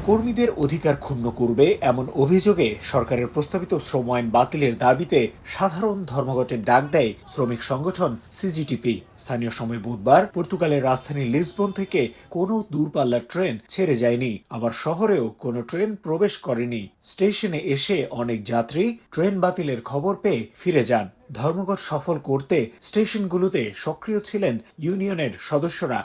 কর্মীদের অধিকার ক্ষুণ্ণ করবে এমন অভিযোগে সরকারের প্রস্তাবিত শ্রম আইন বাতিলের দাবিতে সাধারণ ধর্মঘটের ডাক দেয় শ্রমিক সংগঠন সিজিটিপি। স্থানীয় সময় বুধবার পর্তুগালের রাজধানী লিসবন থেকে কোনো দূরপাল্লার ট্রেন ছেড়ে যায়নি, আবার শহরেও কোনো ট্রেন প্রবেশ করেনি। স্টেশনে এসে অনেক যাত্রী ট্রেন বাতিলের খবর পেয়ে ফিরে যান। ধর্মঘট সফল করতে স্টেশনগুলোতে সক্রিয় ছিলেন ইউনিয়নের সদস্যরা।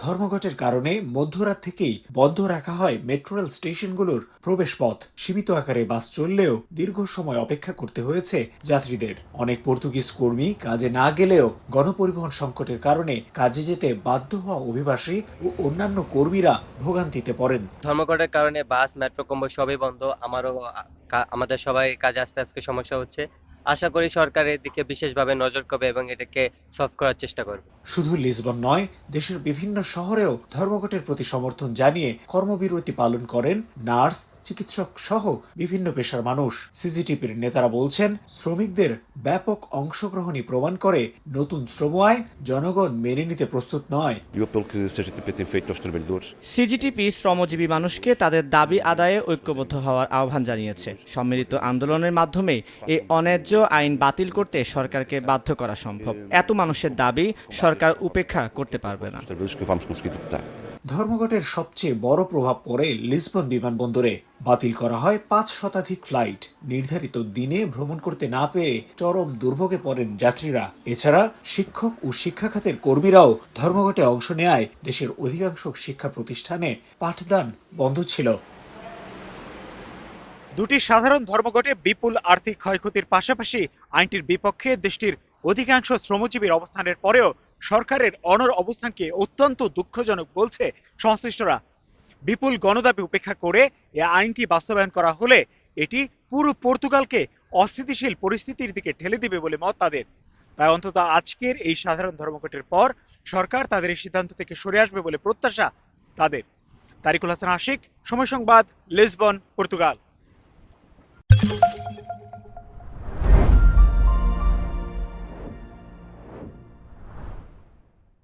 ধর্মঘটের কারণে মধ্যরাত থেকেই বন্ধ রাখা হয় মেট্রো রেল স্টেশনগুলোর প্রবেশপথ। সীমিত আকারে বাস চললেও দীর্ঘ সময় অপেক্ষা করতে হয়েছে যাত্রীদের। অনেক পর্তুগিজ কর্মী কাজে না গেলেও গণপরিবহন সংকটের কারণে কাজে যেতে বাধ্য হওয়া অভিবাসী ও অন্যান্য কর্মীরা ভোগান্তিতে পড়েন। ধর্মঘটের কারণে বাস, মেট্রো, কম্বো সবই বন্ধ। আমাদের সবাই কাজে আসতে আজকে সমস্যা হচ্ছে। আশা করি সরকার এর দিকে বিশেষভাবে নজর করবে এবং এটাকে সলভ করার চেষ্টা করবে। শুধু লিসবন নয়, দেশের বিভিন্ন শহরেও ধর্মঘটের প্রতি সমর্থন জানিয়ে কর্মবিরতি পালন করেন নার্স, চিকিৎসক সহ বিভিন্ন পেশার মানুষ। সিজিটিপির নেতারা বলছেন, শ্রমিকদের ব্যাপক অংশগ্রহণই প্রমাণ করে নতুন শ্রম আইন জনগণ মেনে নিতে প্রস্তুত নয়। সিজিটিপি শ্রমজীবী মানুষকে তাদের দাবি আদায়ে ঐক্যবদ্ধ হওয়ার আহ্বান জানিয়েছে। সম্মিলিত আন্দোলনের মাধ্যমে এই অন্যায্য আইন বাতিল করতে সরকারকে বাধ্য করা সম্ভব। এত মানুষের দাবি সরকার উপেক্ষা করতে পারবে না। ধর্মঘটের সবচেয়ে বড় প্রভাব পড়ে লিসবন বিমানবন্দরে। বাতিল করা হয় ৫ শতাধিক ফ্লাইট। নির্ধারিত দিনে ভ্রমণ করতে না পেরে চরম দুর্ভোগে পড়েন যাত্রীরা। এছাড়া শিক্ষক ও শিক্ষা খাতের কর্মীরাও ধর্মঘটে অংশ নেয়। দেশের অধিকাংশ শিক্ষা প্রতিষ্ঠানে পাঠদান বন্ধ ছিল। দুটি সাধারণ ধর্মঘটে বিপুল আর্থিক ক্ষয়ক্ষতির পাশাপাশি আইনটির বিপক্ষে দেশটির অধিকাংশ শ্রমজীবীর অবস্থানের পরেও সরকারের অনড় অবস্থানকে অত্যন্ত দুঃখজনক বলছে সংশ্লিষ্টরা। বিপুল গণদাবি উপেক্ষা করে এ আইনটি বাস্তবায়ন করা হলে এটি পুরো পর্তুগালকে অস্থিতিশীল পরিস্থিতির দিকে ঠেলে দিবে বলে মত তাদের। তাই অন্তত আজকের এই সাধারণ ধর্মঘটের পর সরকার তাদের এই সিদ্ধান্ত থেকে সরে আসবে বলে প্রত্যাশা তাদের। তারিকুল হাসান আশিক, সময় সংবাদ, লিসবন, পর্তুগাল।